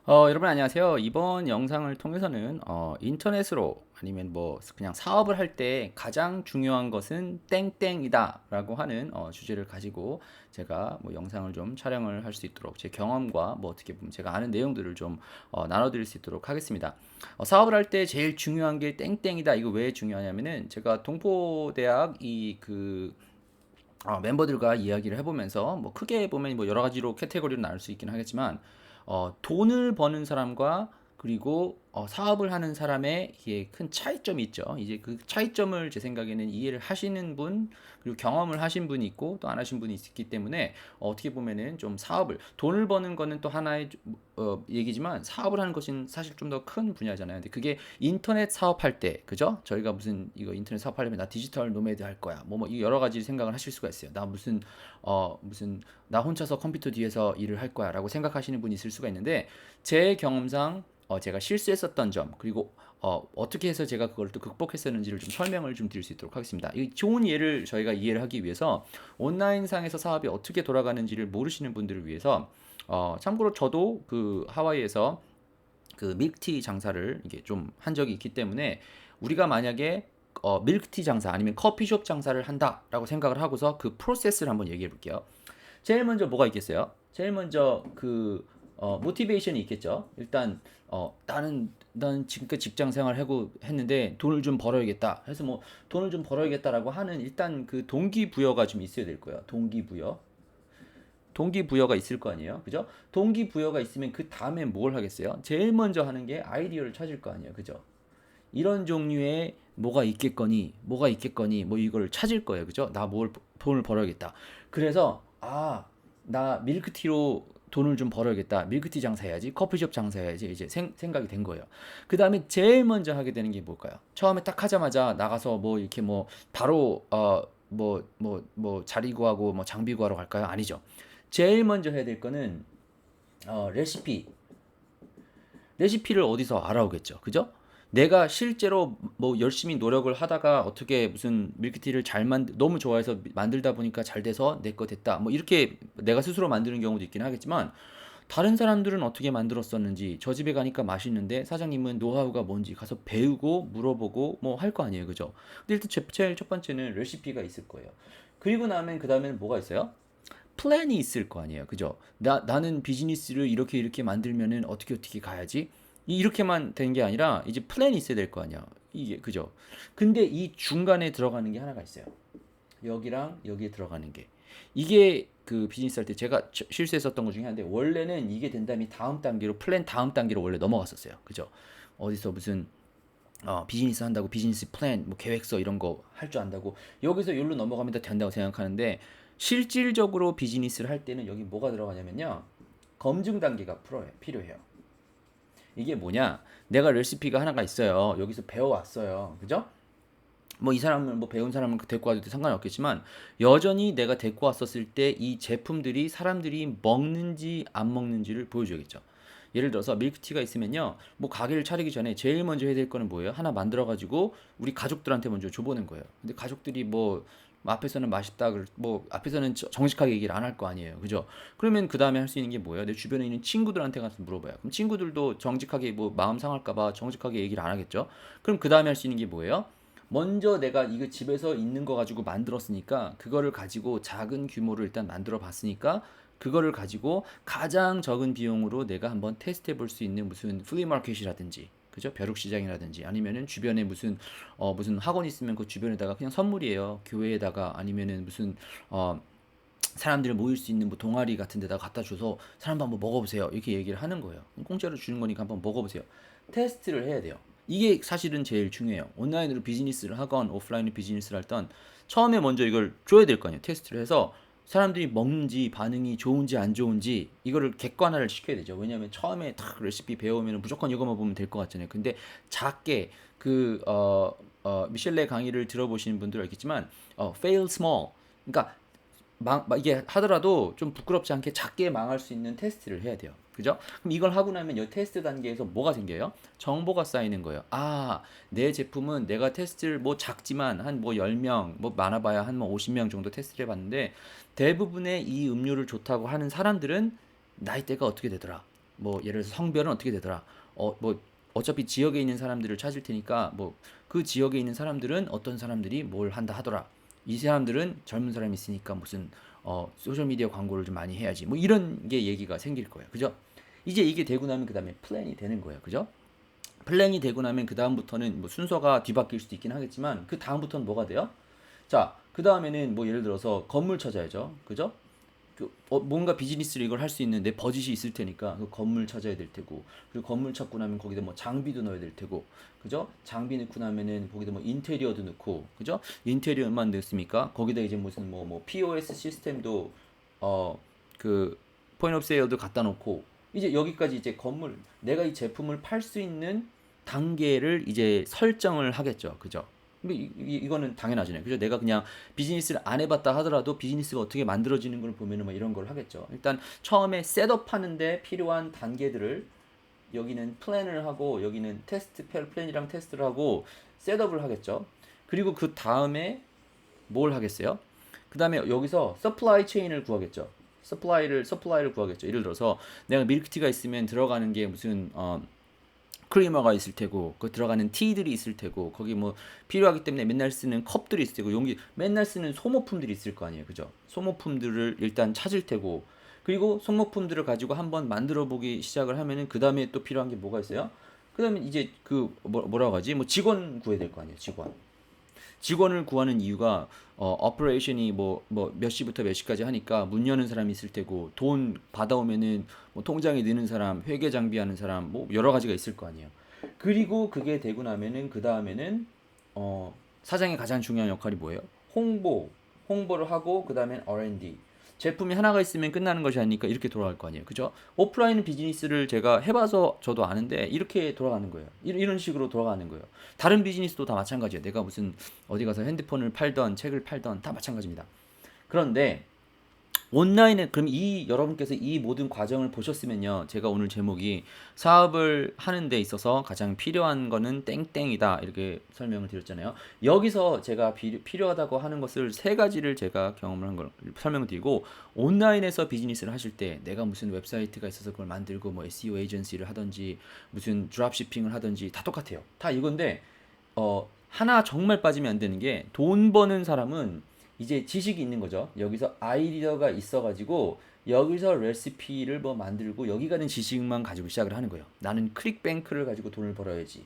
여러분 안녕하세요. 이번 영상을 통해서는 인터넷으로 아니면 뭐 그냥 사업을 할 때 가장 중요한 것은 땡땡이다라고 하는 주제를 가지고 제가 뭐 영상을 좀 촬영을 할 수 있도록 제 경험과 뭐 어떻게 보면 제가 아는 내용들을 좀 나눠드릴 수 있도록 하겠습니다. 사업을 할 때 제일 중요한 게 땡땡이다. 이거 왜 중요하냐면은 제가 동포대학 멤버들과 이야기를 해보면서 뭐 크게 보면 뭐 여러 가지로 카테고리로 나눌 수 있긴 하겠지만 돈을 버는 사람과 그리고 사업을 하는 사람의 이게 큰 차이점이 있죠. 이제 그 차이점을 제 생각에는 이해를 하시는 분 그리고 경험을 하신 분이 있고 또 안 하신 분이 있기 때문에 어떻게 보면은 좀 사업을 돈을 버는 거는 또 하나의 얘기지만 사업을 하는 것은 사실 좀 더 큰 분야잖아요. 근데 그게 인터넷 사업할 때 그죠? 저희가 무슨 이거 인터넷 사업하려면 나 디지털 노매드 할 거야. 뭐 여러 가지 생각을 하실 수가 있어요. 나 무슨 나 혼자서 컴퓨터 뒤에서 일을 할 거야라고 생각하시는 분이 있을 수가 있는데 제 경험상 제가 실수했었던 점 그리고 어떻게 해서 제가 그걸 또 극복했었는지를 좀 설명을 좀 드릴 수 있도록 하겠습니다. 이 좋은 예를 저희가 이해를 하기 위해서 온라인상에서 사업이 어떻게 돌아가는지를 모르시는 분들을 위해서 참고로 저도 그 하와이에서 그 밀크티 장사를 이게 좀 한 적이 있기 때문에 우리가 만약에 밀크티 장사 아니면 커피숍 장사를 한다라고 생각을 하고서 그 프로세스를 한번 얘기해 볼게요. 제일 먼저 뭐가 있겠어요? 제일 먼저 모티베이션이 있겠죠. 일단 나는 지금까지 직장 생활 하고 했는데 돈을 좀 벌어야겠다. 해서 뭐 돈을 좀 벌어야겠다라고 하는 일단 그 동기부여가 좀 있어야 될 거예요. 동기부여가 있을 거 아니에요. 그죠? 동기부여가 있으면 그 다음에 뭘 하겠어요? 제일 먼저 하는 게 아이디어를 찾을 거 아니에요. 그죠? 이런 종류의 뭐가 있겠거니 뭐 이걸 찾을 거예요. 그죠? 나 뭘 돈을 벌어야겠다. 그래서 나 밀크티로 돈을 좀 벌어야겠다. 밀크티 장사해야지. 커피숍 장사해야지. 이제 생각이 된 거예요. 그 다음에 제일 먼저 하게 되는 게 뭘까요? 처음에 딱 하자마자 나가서 뭐 이렇게 뭐 바로 자리 구하고 뭐 장비 구하러 갈까요? 아니죠. 제일 먼저 해야 될 거는 레시피를 어디서 알아오겠죠. 그죠? 내가 실제로 뭐 열심히 노력을 하다가 어떻게 무슨 밀크티를 너무 좋아해서 만들다 보니까 잘 돼서 내 거 됐다. 뭐 이렇게 내가 스스로 만드는 경우도 있긴 하겠지만 다른 사람들은 어떻게 만들었었는지 저 집에 가니까 맛있는데 사장님은 노하우가 뭔지 가서 배우고 물어보고 뭐 할 거 아니에요. 그죠? 근데 일단 제일 첫 번째는 레시피가 있을 거예요. 그리고 나면 그 다음에는 뭐가 있어요? 플랜이 있을 거 아니에요. 그죠? 나는 비즈니스를 이렇게 만들면은 어떻게 가야지? 이렇게만 된 게 아니라 이제 플랜이 있어야 될 거 아니야. 이게 그죠? 근데 이 중간에 들어가는 게 하나가 있어요. 여기랑 여기에 들어가는 게. 이게 그 비즈니스 할 때 제가 실수했었던 것 중에 하나인데 원래는 이게 된다면 다음 단계로 플랜 다음 단계로 원래 넘어갔었어요. 그죠? 어디서 무슨 비즈니스 한다고 비즈니스 플랜, 뭐 계획서 이런 거 할 줄 안다고 여기서 여기로 넘어가면 다 된다고 생각하는데 실질적으로 비즈니스를 할 때는 여기 뭐가 들어가냐면요. 검증 단계가 필요해요. 이게 뭐냐? 내가 레시피가 하나가 있어요. 여기서 배워왔어요. 그죠? 뭐 이 사람은 뭐 배운 사람은 데리고 와도 상관이 없겠지만 여전히 내가 데리고 왔었을 때 이 제품들이 사람들이 먹는지 안 먹는지를 보여줘야겠죠. 예를 들어서 밀크티가 있으면요. 뭐 가게를 차리기 전에 제일 먼저 해야 될 거는 뭐예요? 하나 만들어 가지고 우리 가족들한테 먼저 줘보는 거예요. 근데 가족들이 뭐 앞에서는 맛있다 뭐 앞에서는 정직하게 얘기를 안 할 거 아니에요. 그죠? 그러면 그 다음에 할 수 있는 게 뭐예요? 내 주변에 있는 친구들한테 가서 물어봐요. 그럼 친구들도 정직하게 뭐 마음 상할까 봐 정직하게 얘기를 안 하겠죠? 그럼 그 다음에 할 수 있는 게 뭐예요? 먼저 내가 이거 집에서 있는 거 가지고 만들었으니까 그거를 가지고 작은 규모를 일단 만들어 봤으니까 그거를 가지고 가장 적은 비용으로 내가 한번 테스트해 볼 수 있는 무슨 플리마켓이라든지 그죠? 벼룩시장이라든지 아니면은 주변에 무슨 학원 있으면 그 주변에다가 그냥 선물이에요. 교회에다가 아니면은 무슨 사람들이 모일 수 있는 뭐 동아리 같은 데다가 갖다 줘서 사람도 한번 먹어보세요. 이렇게 얘기를 하는 거예요. 공짜로 주는 거니까 한번 먹어보세요. 테스트를 해야 돼요. 이게 사실은 제일 중요해요. 온라인으로 비즈니스를 하건 오프라인으로 비즈니스를 할던 처음에 먼저 이걸 줘야 될 거 아니에요. 테스트를 해서 사람들이 먹는지 반응이 좋은지 안 좋은지 이거를 객관화를 시켜야 되죠. 왜냐하면 처음에 딱 레시피 배우면 무조건 이거만 보면 될 것 같잖아요. 근데 작게 미셸레 강의를 들어보시는 분들은 알겠지만 fail small 그러니까 이게 하더라도 좀 부끄럽지 않게 작게 망할 수 있는 테스트를 해야 돼요. 그죠? 그럼 이걸 하고 나면 이 테스트 단계에서 뭐가 생겨요? 정보가 쌓이는 거예요. 내 제품은 내가 테스트를 뭐 작지만 한 뭐 10명, 뭐 많아봐야 한 뭐 50명 정도 테스트를 해봤는데 대부분의 이 음료를 좋다고 하는 사람들은 나이대가 어떻게 되더라? 뭐 예를 들어서 성별은 어떻게 되더라. 뭐 어차피 지역에 있는 사람들을 찾을 테니까 뭐 그 지역에 있는 사람들은 어떤 사람들이 뭘 한다 하더라. 이 사람들은 젊은 사람이 있으니까 무슨 소셜 미디어 광고를 좀 많이 해야지. 뭐 이런 게 얘기가 생길 거예요. 그죠? 이제 이게 되고 나면 그다음에 플랜이 되는 거예요. 그죠? 플랜이 되고 나면 그 다음부터는 뭐 순서가 뒤바뀔 수도 있긴 하겠지만 그 다음부터는 뭐가 돼요? 자, 그 다음에는 뭐 예를 들어서 건물 찾아야죠. 그죠? 뭔가 비즈니스를 이걸 할 수 있는 내 버짓이 있을 테니까 그 건물 찾아야 될 테고 그리고 건물 찾고 나면 거기다 뭐 장비도 넣어야 될 테고 그죠? 장비 넣고 나면은 거기다 뭐 인테리어도 넣고 그죠? 인테리어만 넣습니까? 거기다 이제 무슨 뭐 POS 시스템도 그 포인트 오브 세일도 갖다 놓고 이제 여기까지 이제 건물 내가 이 제품을 팔 수 있는 단계를 이제 설정을 하겠죠. 그죠? 이거는 당연하잖아요. 그죠? 내가 그냥 비즈니스를 안 해봤다 하더라도 비즈니스가 어떻게 만들어지는 걸 보면은 뭐 이런 걸 하겠죠. 일단 처음에 셋업하는데 필요한 단계들을 여기는 플랜을 하고 여기는 테스트 플랜이랑 테스트를 하고 셋업을 하겠죠. 그리고 그 다음에 뭘 하겠어요? 그 다음에 여기서 서플라이 체인을 구하겠죠. 서플라이를 구하겠죠. 예를 들어서 내가 밀크티가 있으면 들어가는 게 무슨 크리머가 있을 테고 그 들어가는 티들이 있을 테고 거기 뭐 필요하기 때문에 맨날 쓰는 컵들이 있을 테고 용기 맨날 쓰는 소모품들이 있을 거 아니에요. 그죠? 소모품들을 일단 찾을 테고 그리고 소모품들을 가지고 한번 만들어 보기 시작을 하면은 그 다음에 또 필요한 게 뭐가 있어요? 그 다음에 이제 그 뭐라고 하지? 뭐 직원 구해야 될 거 아니에요. 직원을 구하는 이유가 오퍼레이션이 뭐 몇 시부터 몇 시까지 하니까 문 여는 사람이 있을 테고 돈 받아오면은 뭐 통장에 넣는 사람, 회계 장비하는 사람 뭐 여러 가지가 있을 거 아니에요. 그리고 그게 되고 나면은 그 다음에는 사장의 가장 중요한 역할이 뭐예요? 홍보를 하고 그 다음엔 R&D. 제품이 하나가 있으면 끝나는 것이 아니니까 이렇게 돌아갈 거 아니에요. 그죠? 오프라인 비즈니스를 제가 해봐서 저도 아는데 이렇게 돌아가는 거예요. 이런 식으로 돌아가는 거예요. 다른 비즈니스도 다 마찬가지예요. 내가 무슨 어디 가서 핸드폰을 팔던 책을 팔던 다 마찬가지입니다. 그런데 온라인에 그럼 이 여러분께서 이 모든 과정을 보셨으면요. 제가 오늘 제목이 사업을 하는 데 있어서 가장 필요한 거는 땡땡이다. 이렇게 설명을 드렸잖아요. 여기서 제가 필요하다고 하는 것을 세 가지를 제가 경험을 한 걸 설명을 드리고 온라인에서 비즈니스를 하실 때 내가 무슨 웹사이트가 있어서 그걸 만들고 뭐 SEO 에이전시를 하든지 무슨 드랍시핑을 하든지 다 똑같아요. 다 이건데 하나 정말 빠지면 안 되는 게 돈 버는 사람은 이제 지식이 있는 거죠. 여기서 아이디어가 있어가지고 여기서 레시피를 뭐 만들고 여기 가는 지식만 가지고 시작을 하는 거예요. 나는 클릭뱅크를 가지고 돈을 벌어야지.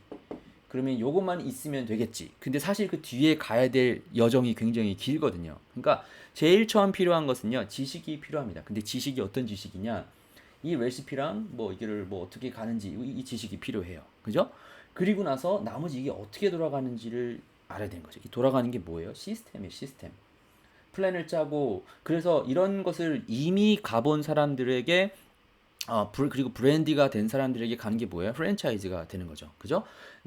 그러면 요것만 있으면 되겠지. 근데 사실 그 뒤에 가야 될 여정이 굉장히 길거든요. 그러니까 제일 처음 필요한 것은요, 지식이 필요합니다. 근데 지식이 어떤 지식이냐? 이 레시피랑 뭐 이거를 뭐 어떻게 가는지 이 지식이 필요해요. 그죠? 그리고 나서 나머지 이게 어떻게 돌아가는지를 알아야 되는 거죠. 이 돌아가는 게 뭐예요? 시스템이에요, 시스템. 플랜을 짜고 그래서 이런 것을 이미 가본 사람들에게 그리고 브랜디가 된 사람들에게 가는 게 뭐예요? 프랜차이즈가 되는 거죠. 그죠?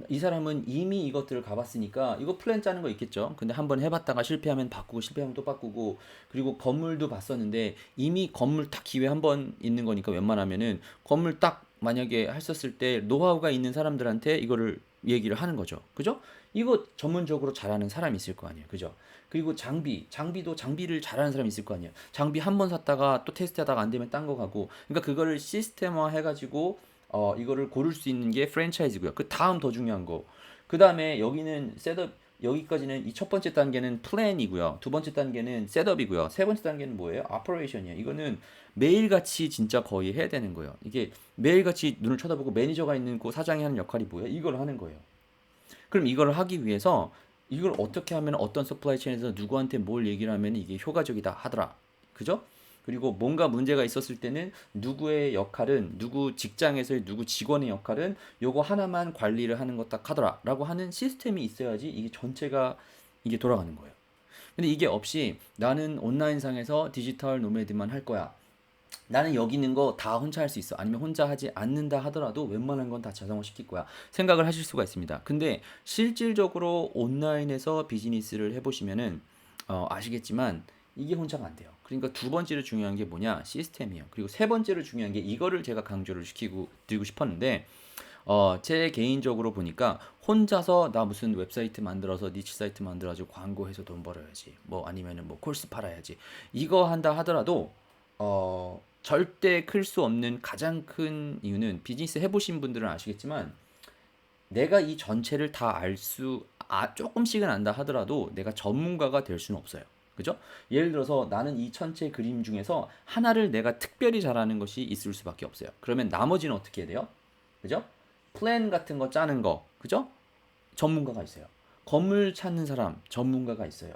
이 사람은 이미 이것들을 가봤으니까 이거 플랜 짜는 거 있겠죠. 근데 한번 해봤다가 실패하면 바꾸고 실패하면 또 바꾸고 그리고 건물도 봤었는데 이미 건물 딱 기회 한 번 있는 거니까 웬만하면은 건물 딱 만약에 했었을 때 노하우가 있는 사람들한테 이거를 얘기를 하는 거죠. 그죠? 이거 전문적으로 잘하는 사람이 있을 거 아니에요. 그죠? 그리고 장비도 장비를 잘하는 사람이 있을 거 아니에요. 장비 한 번 샀다가 또 테스트하다가 안 되면 딴 거 가고. 그러니까 그거를 시스템화 해가지고 이거를 고를 수 있는 게 프랜차이즈고요. 그 다음 더 중요한 거. 그 다음에 여기는 셋업 여기까지는 이 첫 번째 단계는 플랜이고요. 두 번째 단계는 셋업이고요. 세 번째 단계는 뭐예요? 오퍼레이션이에요. 이거는 매일같이 진짜 거의 해야 되는 거예요. 이게 매일같이 눈을 쳐다보고 매니저가 있는 그 사장이 하는 역할이 뭐예요? 이걸 하는 거예요. 그럼 이걸 하기 위해서 이걸 어떻게 하면 어떤 서플라이 체인에서 누구한테 뭘 얘기를 하면 이게 효과적이다 하더라. 그죠? 그리고 뭔가 문제가 있었을 때는 누구의 역할은 누구 직장에서의 누구 직원의 역할은 요거 하나만 관리를 하는 것 딱 하더라라고 하는 시스템이 있어야지 이게 전체가 이게 돌아가는 거예요. 근데 이게 없이 나는 온라인상에서 디지털 노매드만 할 거야. 나는 여기 있는 거 다 혼자 할 수 있어. 아니면 혼자 하지 않는다 하더라도 웬만한 건 다 자동화 시킬 거야. 생각을 하실 수가 있습니다. 근데 실질적으로 온라인에서 비즈니스를 해보시면은 아시겠지만 이게 혼자가 안 돼요. 그러니까 두 번째로 중요한 게 뭐냐? 시스템이에요. 그리고 세 번째로 중요한 게 이거를 제가 강조를 시키고 드리고 싶었는데 제 개인적으로 보니까 혼자서 나 무슨 웹사이트 만들어서 니치 사이트 만들어가지고 광고해서 돈 벌어야지. 뭐 아니면은 뭐 코र्स 팔아야지. 이거 한다 하더라도 절대 클 수 없는 가장 큰 이유는 비즈니스 해보신 분들은 아시겠지만 내가 이 전체를 다 조금씩은 안다 하더라도 내가 전문가가 될 수는 없어요. 그죠? 예를 들어서 나는 이 전체 그림 중에서 하나를 내가 특별히 잘하는 것이 있을 수밖에 없어요. 그러면 나머지는 어떻게 해야 돼요? 그죠? 플랜 같은 거 짜는 거, 그죠? 전문가가 있어요. 건물 찾는 사람, 전문가가 있어요.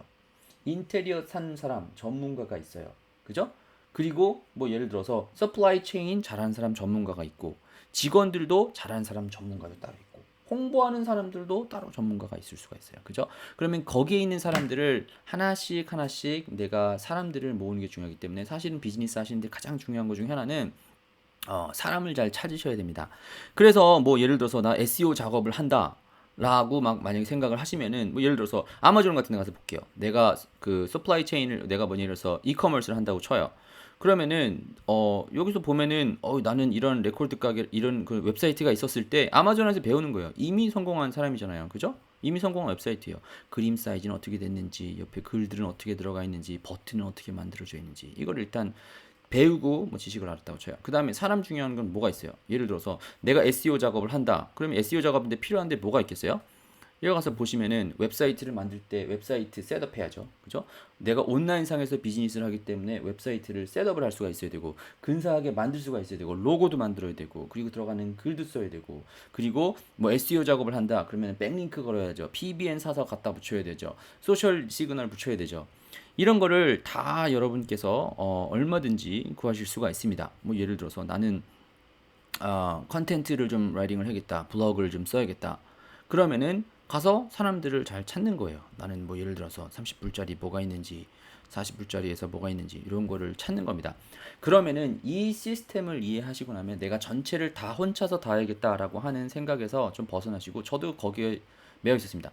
인테리어 사는 사람, 전문가가 있어요. 그죠? 그리고 뭐 예를 들어서 서플라이 체인 잘하는 사람 전문가가 있고 직원들도 잘하는 사람 전문가도 따로 있고 홍보하는 사람들도 따로 전문가가 있을 수가 있어요. 그죠? 그러면 거기에 있는 사람들을 하나씩 하나씩 내가 사람들을 모으는 게 중요하기 때문에 사실은 비즈니스 하시는데 가장 중요한 것 중에 하나는 사람을 잘 찾으셔야 됩니다. 그래서 뭐 예를 들어서 나 SEO 작업을 한다. 라고 막 만약에 생각을 하시면은 뭐 예를 들어서 아마존 같은 데 가서 볼게요. 내가 그 서플라이 체인을 내가 뭐 예를 들어서 이커머스를 한다고 쳐요. 그러면은 여기서 보면은 나는 이런 레코드 가게 이런 그 웹사이트가 있었을 때 아마존에서 배우는 거예요. 이미 성공한 사람이잖아요. 그죠? 이미 성공한 웹사이트예요. 그림 사이즈는 어떻게 됐는지, 옆에 글들은 어떻게 들어가 있는지, 버튼은 어떻게 만들어져 있는지 이걸 일단 배우고 뭐 지식을 알았다고 쳐요. 그 다음에 사람 중요한 건 뭐가 있어요? 예를 들어서 내가 SEO 작업을 한다. 그러면 SEO 작업인데 필요한데 뭐가 있겠어요? 여기 가서 보시면은 웹사이트를 만들 때 웹사이트 셋업 해야죠. 그죠? 내가 온라인상에서 비즈니스를 하기 때문에 웹사이트를 셋업을 할 수가 있어야 되고 근사하게 만들 수가 있어야 되고 로고도 만들어야 되고 그리고 들어가는 글도 써야 되고 그리고 뭐 SEO 작업을 한다. 그러면 백링크 걸어야죠. PBN 사서 갖다 붙여야 되죠. 소셜 시그널 붙여야 되죠. 이런 거를 다 여러분께서 얼마든지 구하실 수가 있습니다. 뭐 예를 들어서 나는 컨텐츠를 좀 라이팅을 하겠다. 블로그를 좀 써야겠다. 그러면은 가서 사람들을 잘 찾는 거예요. 나는 뭐 예를 들어서 30불짜리 뭐가 있는지 40불짜리에서 뭐가 있는지 이런 거를 찾는 겁니다. 그러면은 이 시스템을 이해하시고 나면 내가 전체를 다 혼자서 다 해야겠다라고 하는 생각에서 좀 벗어나시고 저도 거기에 매여 있었습니다.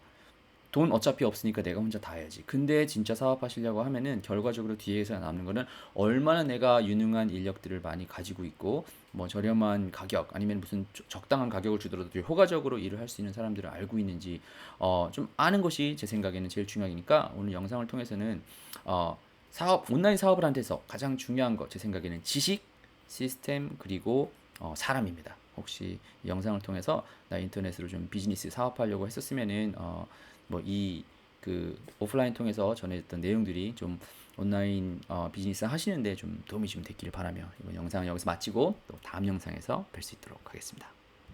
돈 어차피 없으니까 내가 혼자 다 해야지. 근데 진짜 사업하시려고 하면은 결과적으로 뒤에서 남는 거는 얼마나 내가 유능한 인력들을 많이 가지고 있고 뭐 저렴한 가격 아니면 무슨 적당한 가격을 주더라도 효과적으로 일을 할 수 있는 사람들을 알고 있는지 좀 아는 것이 제 생각에는 제일 중요하니까 오늘 영상을 통해서는 온라인 사업을 하는 데서 가장 중요한 거 제 생각에는 지식, 시스템 그리고 사람입니다. 혹시 이 영상을 통해서 나 인터넷으로 좀 비즈니스 사업하려고 했었으면은 뭐 이 그 오프라인 통해서 전해졌던 내용들이 좀 온라인 비즈니스 하시는데 좀 도움이 좀 됐기를 바라며 이번 영상은 여기서 마치고 또 다음 영상에서 뵐 수 있도록 하겠습니다.